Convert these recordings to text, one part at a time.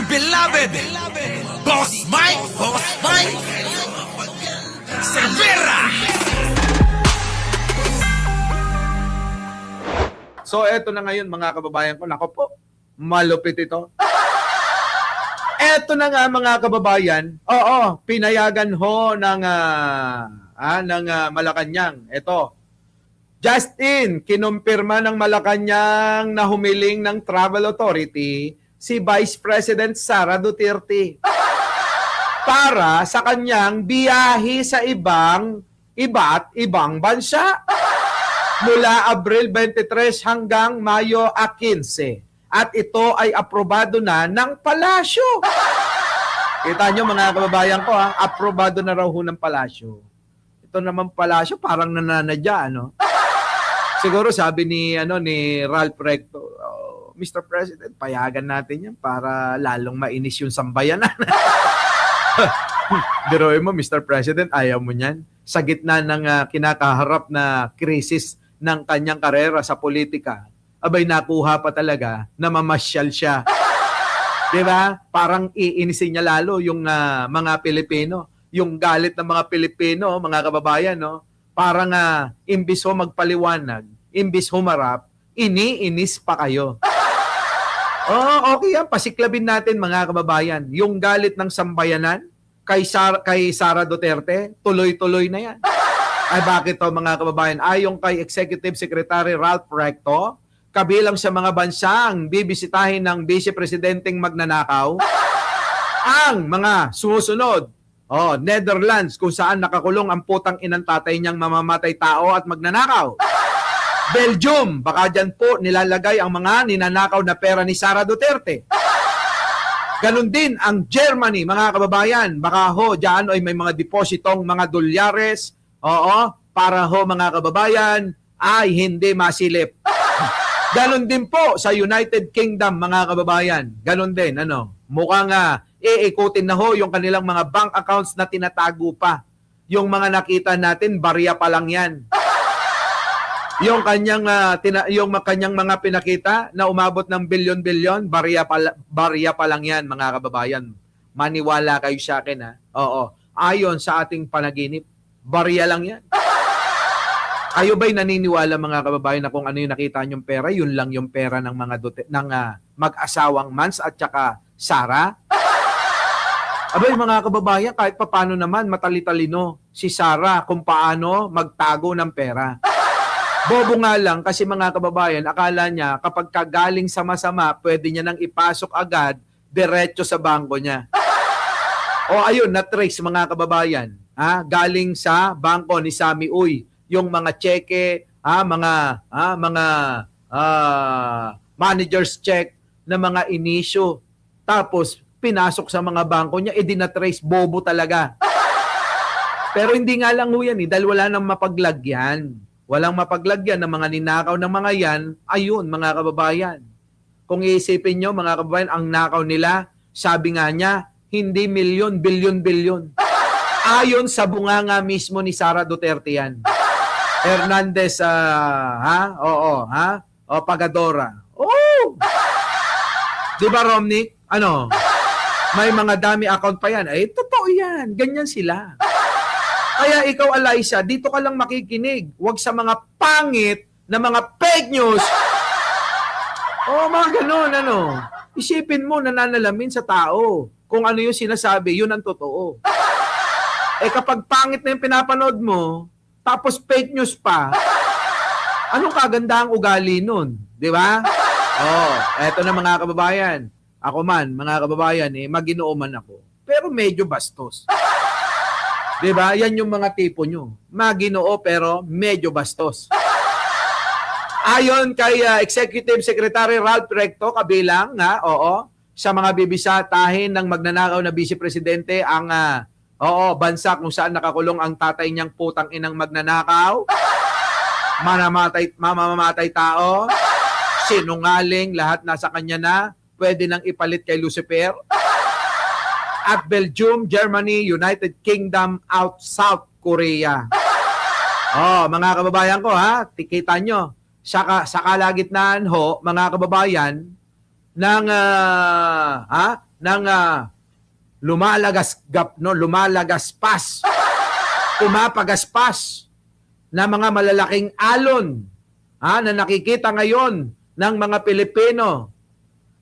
dear beloved, Boss Mike, Cervera. So eto na ngayon mga kababayan ko, nako po, malupit ito. Eto na nga mga kababayan, pinayagan ho ng Malacanang. Ito, Justin, kinumpirma ng Malacanang na humiling ng Travel Authority si Vice President Sara Duterte para sa kanyang biyahe sa iba't ibang bansa mula Abril 23 hanggang Mayo 15. At ito ay aprobado na ng palasyo. Kita nyo mga kababayan ko, aprobado na raw ho ng palasyo. Ito naman palasyo, parang nananadya, ano? Siguro sabi ni Ralph Recto, Mr. President, payagan natin yan para lalong mainis yung sambayanan. Biruin mo, Mr. President, ayaw mo niyan. Sa gitna ng kinakaharap na krisis ng kanyang karera sa politika, abay nakuha pa talaga na mamasyal siya. Diba? Parang iinisin niya lalo yung mga Pilipino. Yung galit ng mga Pilipino, mga kababayan, no? Parang imbis ho magpaliwanag, imbis humarap, iniinis pa kayo. Okay yan. Pasiklabin natin mga kababayan. Yung galit ng sambayanan kay Sara Duterte, tuloy-tuloy na yan. Ay bakit to mga kababayan? Ayon kay Executive Secretary Ralph Recto, kabilang sa mga bansang bibisitahin ng Vice Presidenteng magnanakaw, ang mga sumusunod. Netherlands, kung saan nakakulong ang putang inang tatay niyang mamamatay tao at magnanakaw. Belgium, baka dyan po nilalagay ang mga ninanakaw na pera ni Sara Duterte. Ganon din ang Germany, mga kababayan. Baka ho, dyan ay may mga depositong mga dolyares, para ho mga kababayan ay hindi masilip. Ganon din po sa United Kingdom, mga kababayan. Ganon din, mukhang iikutin na ho yung kanilang mga bank accounts na tinatago pa. Yung mga nakita natin, barya pa lang yan. Yung kanyang mga pinakita na umabot ng bilyon-bilyon, barya pa lang yan, mga kababayan. Maniwala kayo sa akin, ayon sa ating panaginip, barya lang yan. Kayo ba'y naniniwala mga kababayan na kung ano yung nakita nyong pera, yun lang yung pera ng mag-asawang Mans at saka Sara? Abay mga kababayan, kahit paano naman matalitalino si Sara kung paano magtago ng pera. Bobo nga lang kasi mga kababayan, akala niya kapag kagaling sa masama, pwede niya nang ipasok agad diretso sa bangko niya. Ayun, na-trace mga kababayan. Galing sa bangko ni Sammy Uy, yung mga cheque, mga manager's check na mga inisyo. Tapos pinasok sa mga bangko niya, na-trace, bobo talaga. Pero hindi nga lang ho yan, dahil wala nang mapaglagyan. Walang mapaglagyan ng mga ninakaw ng mga yan, ayun mga kababayan. Kung iisipin nyo mga kababayan, ang nakaw nila, sabi nga niya, hindi milyon, bilyon. Ayon sa bunganga mismo ni Sara Duterte yan. Hernandez, Pagadora. Di ba, Romney? May mga dami account pa yan. Totoo yan. Ganyan sila. Kaya ikaw, Eliza, dito ka lang makikinig. Huwag sa mga pangit na mga fake news. Mga ganun, Isipin mo, nananalamin sa tao. Kung ano yung sinasabi, yun ang totoo. Kapag pangit na yung pinapanood mo, tapos fake news pa, anong kagandahang ugali nun? Di ba? Eto na mga kababayan. Ako man, mga kababayan, maginoo man ako. Pero medyo bastos. Di ba? Yan yung mga tipo nyo. Maginoo pero medyo bastos. Ayon kay Executive Secretary Ralph Recto, kabilang sa mga bibisatahin ng magnanakaw na Vice Presidente ang bansa kung saan nakakulong ang tatay niyang putang inang magnanakaw, mamamatay tao, sinungaling, lahat nasa kanya na, pwede nang ipalit kay Lucifer. At Belgium, Germany, United Kingdom, South Korea. Mga kababayan ko tikita nyo, sa kalagitnaan ho, mga kababayan, ng lumalagaspas, pumapagaspas na mga malalaking alon na nakikita ngayon ng mga Pilipino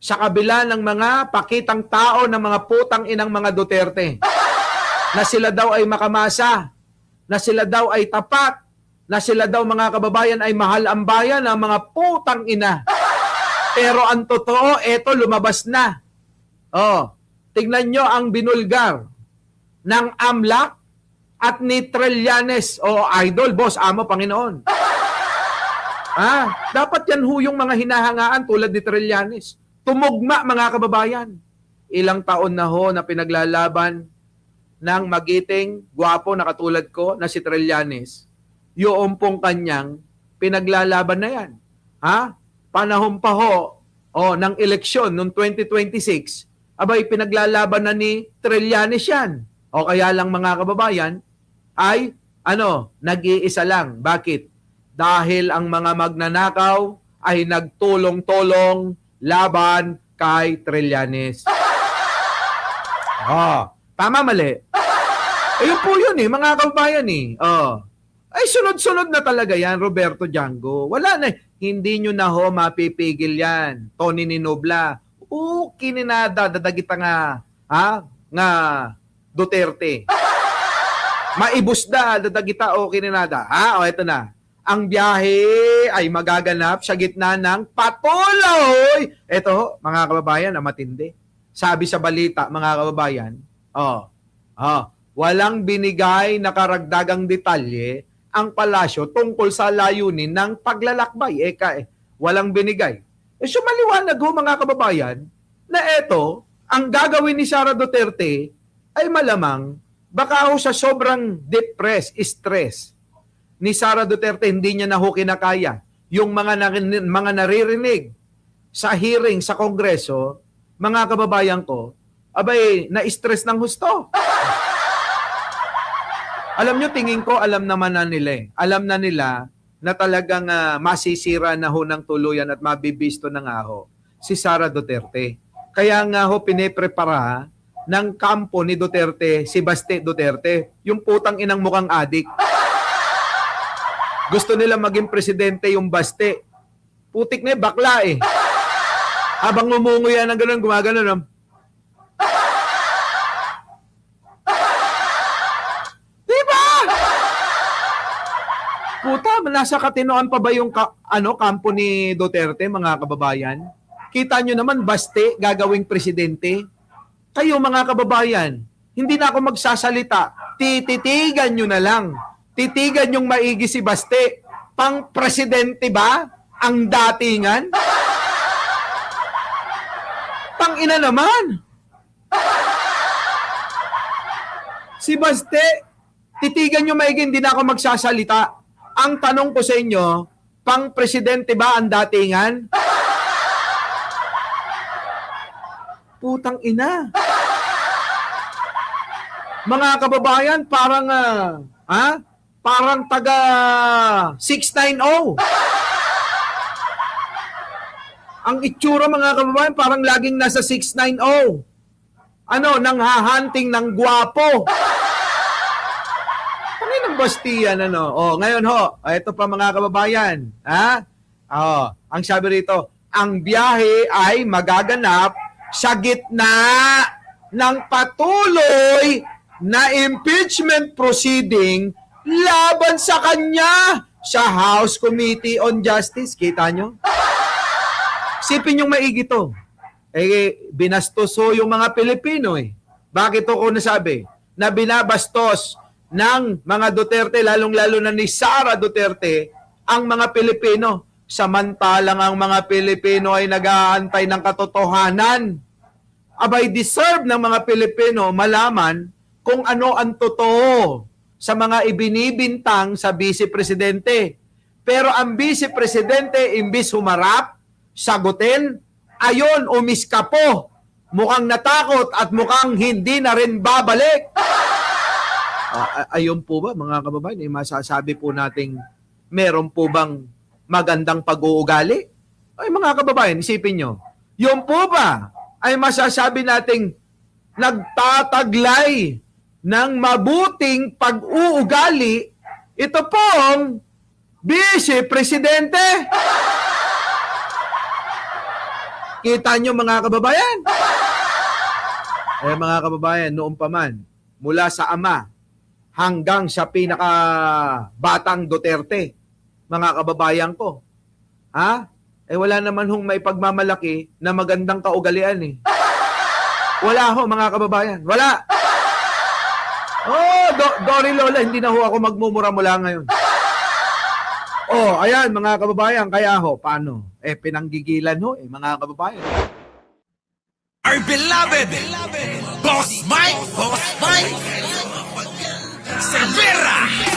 sa kabila ng mga pakitang tao ng mga putang inang mga Duterte na sila daw ay makamasa, na sila daw ay tapat, na sila daw mga kababayan ay mahal ang bayan ng mga putang ina. Pero ang totoo, eto lumabas na. Tignan nyo ang binulgar ng AMLAC at ni Trillanes. Idol, boss, amo, Panginoon. Dapat yan yung mga hinahangaan tulad ni Trillanes. Tumugma, mga kababayan. Ilang taon na na pinaglalaban ng magiting, gwapo na katulad ko na si Trillanes. Yung pong kanyang pinaglalaban na yan. Panahon pa ng eleksyon noong 2026, abay pinaglalaban na ni Trillanes yan. Kaya lang mga kababayan, ay nag-iisa lang. Bakit? Dahil ang mga magnanakaw ay nagtulong-tulong laban kay Trillanes. Tama, mali? Ayun po yun mga kababayan Ay sunod-sunod na talaga yan, Roberto Django. Wala na. Hindi nyo na mapipigil yan. Tony Ninobla. Kininada, dadagita nga Duterte. Maibusda, dadagita kininada. Ito na. Ang biyahe ay magaganap sa gitna ng patuloy. Ito, mga kababayan, matindi. Sabi sa balita, mga kababayan, walang binigay na karagdagang detalye ang palasyo tungkol sa layunin ng paglalakbay. Walang binigay. Maliwanag mga kababayan, na ito, ang gagawin ni Sara Duterte ay malamang baka sa sobrang stress ni Sara Duterte, hindi niya na kinakaya yung mga naririnig sa hearing sa Kongreso, mga kababayan ko, abay, na-stress ng husto. Alam nyo, tingin ko, alam naman na nila Alam na nila na talagang masisira na ng tuluyan at mabibisto na nga si Sara Duterte. Kaya nga pineprepara ng kampo ni Duterte, si Baste Duterte, yung putang inang mukhang adik. Gusto nila maging presidente yung Baste. Putik na bakla Habang ngumunguya ng gano'n, gumagano Puta, nasa katinoan pa ba yung kampo ni Duterte, mga kababayan? Kita nyo naman, Baste, gagawing presidente. Kayo, mga kababayan, hindi na ako magsasalita. Tititigan nyo na lang. Titigan yung maigi si Baste. Pang-presidente ba ang datingan? Tang-ina naman. Si Baste, titigan nyo maigi, hindi na ako magsasalita. Ang tanong ko sa inyo, pang-presidente ba ang datingan? Putang ina. Mga kababayan, parang taga 690. Ang itsura, mga kababayan, parang laging nasa 690. Nang hunting ng gwapo. Bastian, ngayon ito pa mga kababayan, ang sabi rito, ang biyahe ay magaganap sa gitna ng patuloy na impeachment proceeding laban sa kanya sa House Committee on Justice. Kita nyo? Sipin yung maigi to. Binastos yung mga Pilipino Bakit ko nasabi? Na binabastos ng mga Duterte, lalong-lalo na ni Sara Duterte, ang mga Pilipino. Samantalang ang mga Pilipino ay nag-aantay ng katotohanan. Abay, deserve ng mga Pilipino malaman kung ano ang totoo sa mga ibinibintang sa Vice-Presidente. Pero ang Vice-Presidente, imbis humarap, sagutin, ayon, umiskapo. Mukhang natakot at mukhang hindi na rin babalik. Ayun po ba, mga kababayan, masasabi po nating meron po bang magandang pag-uugali? Ay, mga kababayan, isipin nyo, yun po ba ay masasabi nating nagtataglay ng mabuting pag-uugali, ito pong Vice Presidente. Kita nyo mga kababayan? Mga kababayan, noon pa man, mula sa ama hanggang sa pinakabatang Duterte, mga kababayan ko, wala naman hong may pagmamalaki na magandang kaugalian eh. Wala ho mga kababayan, wala. Dory Lola, hindi na ho ako magmumura mula ngayon. Ayan mga kababayan, kaya ho, paano? Pinanggigilan ho mga kababayan. Our beloved Boss Mike Cervera.